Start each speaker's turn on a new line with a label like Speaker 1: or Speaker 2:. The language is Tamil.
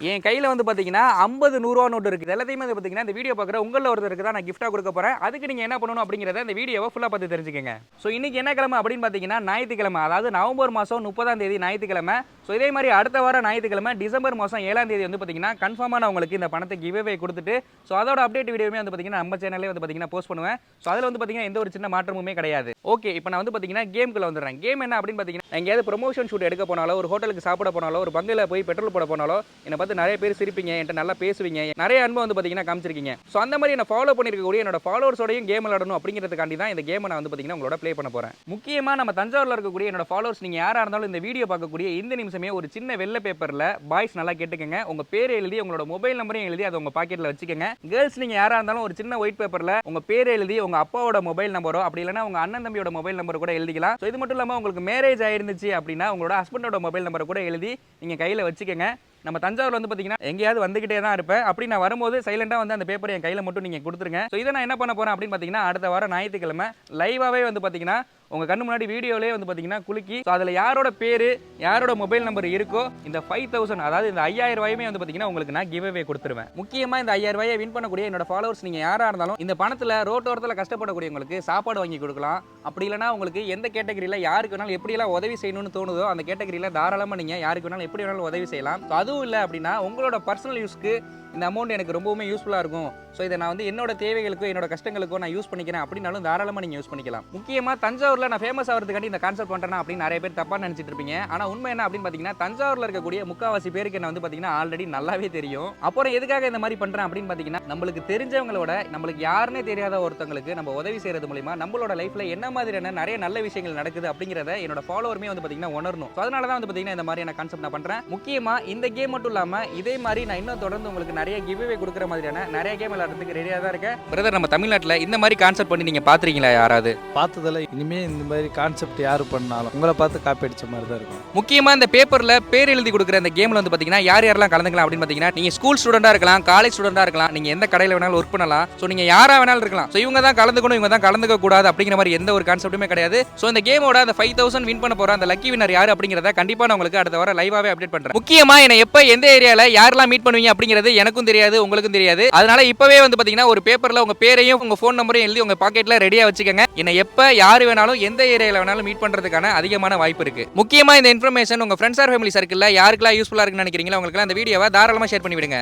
Speaker 1: என் கையில் வந்து பார்த்தீங்கன்னா 50 100 ரூபா நோட்டு இருக்குது. எல்லாத்தையுமே வந்து பார்த்தீங்கன்னா இந்த வீடியோ பார்க்குற உங்களில் ஒருத்தருக்கு தான் நான் கிஃப்ட்டாக கொடுக்க போகிறேன். அதுக்கு நீங்கள் என்ன பண்ணணும் அப்படிங்கிறத இந்த வீடியோவை ஃபுல்லாக பார்த்து தெரிஞ்சுக்கங்க. ஸோ இன்றைக்கி என்ன கிழமை அப்படின்னு பார்த்தீங்கன்னா ஞாயிற்றுக்கிழமை, அதாவது நவம்பர் மாதம் 30ஆம் தேதி ஞாயிற்றுக்கிழமை. ஸோ இதே மாதிரி அடுத்த வாரம் ஞாயிற்றுக்கிழமை டிசம்பர் மாதம் 7ஆம் தேதி வந்து பார்த்தீங்கன்னா கன்ஃபார்மாக நான் உங்களுக்கு இந்த பணத்தை கிவ்அவே கொடுத்துட்டு ஸோ அதோட அப்டேட் வீடியோவே வந்து பார்த்தீங்கன்னா நம்ம சேனல்லே வந்து பார்த்தீங்கன்னா போஸ்ட் பண்ணுவேன். ஸோ அதில் வந்து பார்த்தீங்கன்னா எந்த ஒரு சின்ன மாற்றமுமே கிடையாது. ஓகே, இப்போ நான் வந்து பார்த்தீங்கன்னா கேமுக்குள்ள வந்துடுறேன். கேம் என்ன அப்படின்னு பார்த்தீங்கன்னா, எங்கேயாவது ப்ரொமோஷன் ஷூட் எடுக்க போனாலோ, ஒரு ஹோட்டலுக்கு சாப்பிட போனாலோ, ஒரு பங்கில் போய் பெட்ரோல் போட போனாலோ என்னை பார்த்து நிறைய பேர் சிரிப்பீங்க, என்கிட்ட நல்லா பேசுவீங்க, நிறைய அன்பை வந்து பார்த்தீங்கன்னா காமிச்சிருக்கீங்க. ஸோ அந்த மாதிரி என்ன ஃபாலோ பண்ணிருக்கக்கூடிய என்னோட ஃபாலோவர்ஸோடையும் கேம் விளையாடணும் அப்படிங்கிறதுக்காண்டி தான் இந்த கேமை நான் வந்து பார்த்தீங்கன்னா உங்களோட ப்ளே பண்ண போகிறேன். முக்கியமாக நம்ம தஞ்சாவூரில் இருக்கக்கூடிய என்னோட ஃபாலோவர்ஸ் நீங்கள் யாராக இருந்தாலும் இந்த வீடியோ பார்க்கக்கூடிய இந்த நிமிஷமே ஒரு சின்ன வெள்ளை பேப்பரில் பாய்ஸ் நல்லா கேட்டுக்கங்க, உங்கள் பேர் எழுதி உங்களோட மொபைல் நம்பரையும் எழுதி அதை உங்கள் பாக்கெட்டில் வச்சுக்கோங்க. கேர்ள்ஸ் நீங்கள் யாராக இருந்தாலும் ஒரு சின்ன ஒயிட் பேப்பரில் உங்கள் பேர் எழுதி உங்கள் அப்பாவோட மொபைல் நம்பரோ அப்படி இல்லைனா உங்கள் அண்ணன் தம்பியோட மொபைல் நம்பர் கூட எழுதிக்கலாம். ஸோ இது மட்டும் இல்லாமல் உங்களுக்கு மேரேஜ் ஆயிருந்துச்சு அப்படின்னா உங்களோட ஹஸ்பண்டோட மொபைல் நம்பரை கூட எழுதி நீங்கள் கையில் வச்சுக்கோங்க. நம்ம தஞ்சாவூர் வந்து பார்த்தீங்கன்னா எங்கேயாவது வந்துகிட்டே தான் இருப்பேன். அப்படி நான் வரும்போது சைலண்டாக வந்து அந்த பேப்பரை என் கையில் மட்டும் நீங்கள் கொடுத்துருங்க. ஸோ இதை நான் என்ன பண்ண போகிறேன் அப்படின்னு பார்த்தீங்கன்னா அடுத்த வாரம் ஞாயிற்றுக்கிழமை லைவாகவே வந்து பார்த்தீங்கன்னா உங்கள் கண்ணு முன்னாடி வீடியோலேயே வந்து பார்த்தீங்கன்னா குலுக்கி ஸோ அதில் யாரோட பேர் யாரோட மொபைல் நம்பர் இருக்கோ இந்த 5000 அதாவது இந்த 5000 ரூபாயுமே வந்து பார்த்தீங்கன்னா உங்களுக்கு நான் கிவ்அவே கொடுத்துருவேன். முக்கியமாக இந்த 5000 ரூபாயை வின் பண்ணக்கூடிய என்னோட ஃபாலோவர்ஸ் நீங்கள் யாராக இருந்தாலும் இந்த பணத்தில் ரோட்டோரத்தில் கஷ்டப்படக்கூடியவங்களுக்கு சாப்பாடு வாங்கி கொடுக்கலாம். அப்படி இல்லைனா உங்களுக்கு எந்த கேட்டகரியில் யாருக்கு வேணாலும் எப்படியெல்லாம் உதவி செய்யணும்னு தோணுதோ அந்த கேட்டகரியில் தாராளமாக நீங்கள் யாருக்கு வேணாலும் எப்படி வேணாலும் உதவி செய்யலாம். ஸோ அதுவும் இல்லை அப்படின்னா உங்களோட பர்சனல் யூஸ்க்கு இந்த அமௌண்ட் எனக்கு ரொம்பவுமே யூஸ்ஃபுல்லாக இருக்கும், ஸோ இதை நான் வந்து என்னோட தேவைகளுக்கோ என்னோட கஷ்டங்களுக்கோ நான் யூஸ் பண்ணிக்கிறேன் அப்படின்னாலும் தாராளமாக நீங்கள் யூஸ் பண்ணிக்கலாம். முக்கியமாக தஞ்சாவூரில் நான் ஃபேமஸ் ஆகிறதுக்காண்டி இந்த கான்செப்ட் பண்ணுறேன் அப்படின்னு நிறைய பேர் தப்பாக நினச்சிட்டு இருப்பீங்க. ஆனால் உண்மை என்ன அப்படின்னு பார்த்தீங்கன்னா தஞ்சாவூரில் இருக்கக்கூடிய முக்கால்வாசி பேருக்கு என்ன வந்து பார்த்தீங்கன்னா ஆல்ரெடி நல்லாவே தெரியும். அப்புறம் எதுக்காக இந்த மாதிரி பண்ணுறேன் அப்படின்னு பார்த்தீங்கன்னா நம்மளுக்கு தெரிஞ்சவங்களோட நம்மளுக்கு யாருன்னே தெரியாத ஒருத்தவங்களுக்கு நம்ம உதவி செய்கிறது மூலிமா நம்மளோட லைஃப்பில் என்ன மாதிரியான நிறைய நல்ல விஷயங்கள் நடக்குது அப்படிங்கிறத என்னோட ஃபாலோவருமே வந்து பார்த்தீங்கன்னா உணரணும். ஸோ அதனால தான் வந்து பார்த்தீங்கன்னா இந்த மாதிரியான கான்செப்ட் நான் பண்ணுறேன். முக்கியமாக இந்த கேம் மட்டும் இல்லாமல் இதே மாதிரி நான் இன்னும் தொடர்ந்து உங்களுக்கு நிறைய கிவ்அவே கொடுக்குற மாதிரியான நிறைய கேம் விளையாடுறதுக்கு ரெடியாக தான் இருக்கேன். பிரதர், நம்ம தமிழ்நாட்டில் இந்த மாதிரி கான்செப்ட் பண்ணி நீங்கள் பார்த்துருக்கீங்களா? யாராவது பார்த்ததில்ல. இனிமேல் இந்த மாதிரி கான்செப்ட் யார் பண்ணாலும் உங்களை பார்த்து காப்பி அடிச்ச மாதிரி தான் இருக்கும். முக்கியமாக இந்த பேப்பரில் பேர் எழுதி கொடுக்குற இந்த கேமில் வந்து பார்த்தீங்கன்னா யார் யாரெல்லாம் கலந்துக்கலாம் அப்படின்னு பார்த்தீங்கன்னா நீங்கள் ஸ்கூல் ஸ்டூடெண்டாக இருக்கலாம், காலேஜ் ஸ்டூடெண்டாக இருக்கலாம், நீங்கள் எந்த கடையில் வேணாலும் ஒர்க் பண்ணலாம். ஸோ நீங்கள் யாராக வேணாலும் இருக்கலாம். ஸோ இவங்க தான் கலந்துக்கணும், இவங்க தான் கலந்துக்க கூடாது அப்படிங்கிற மாதிரி எந்த ஒரு கான்செப்ட்டுமே கிடையாது. ஸோ இந்த கேமோட அந்த 5000 வின் பண்ண போகிற அந்த லக்கி வினர் யார் அப்படிங்கிறத கண்டிப்பாக நான் உங்களுக்கு அடுத்த வாரம் லைவாகவே அப்டேட் பண்ணுறேன். முக்கியமாக என்ன எப்போ எந்த ஏரியாவில் யாரெல்லாம் மீட் பண்ணுவீங்க அப்படிங்கிறது எனக்கும் தெரியாது, உங்களுக்கும் தெரியாது. அதனால இப்பவே வந்து பாத்தீங்கன்னா ஒரு பேப்பர்ல உங்க பேரையும் உங்க போன் நம்பரையும் எழுதி உங்க பாக்கெட்ல ரெடியா வச்சுக்கோங்க. என்ன எப்ப யாரு வேணாலும் எந்த ஏரியால வேணாலும் மீட் பண்றதுக்கான அதிகமான வாய்ப்பு இருக்கு. முக்கியமா இந்த இன்ஃபர்மேஷன் உங்க ஃப்ரெண்ட்ஸ் ஆர் ஃபேமிலி சர்க்கிள்ல யாருக்கெல்லாம் யூஸ்ஃபுல்லா இருக்குன்னு நினைக்கிறீங்களோ அவங்களுக்கு இந்த வீடியோவை தாராளமா ஷேர் பண்ணி விடுங்க.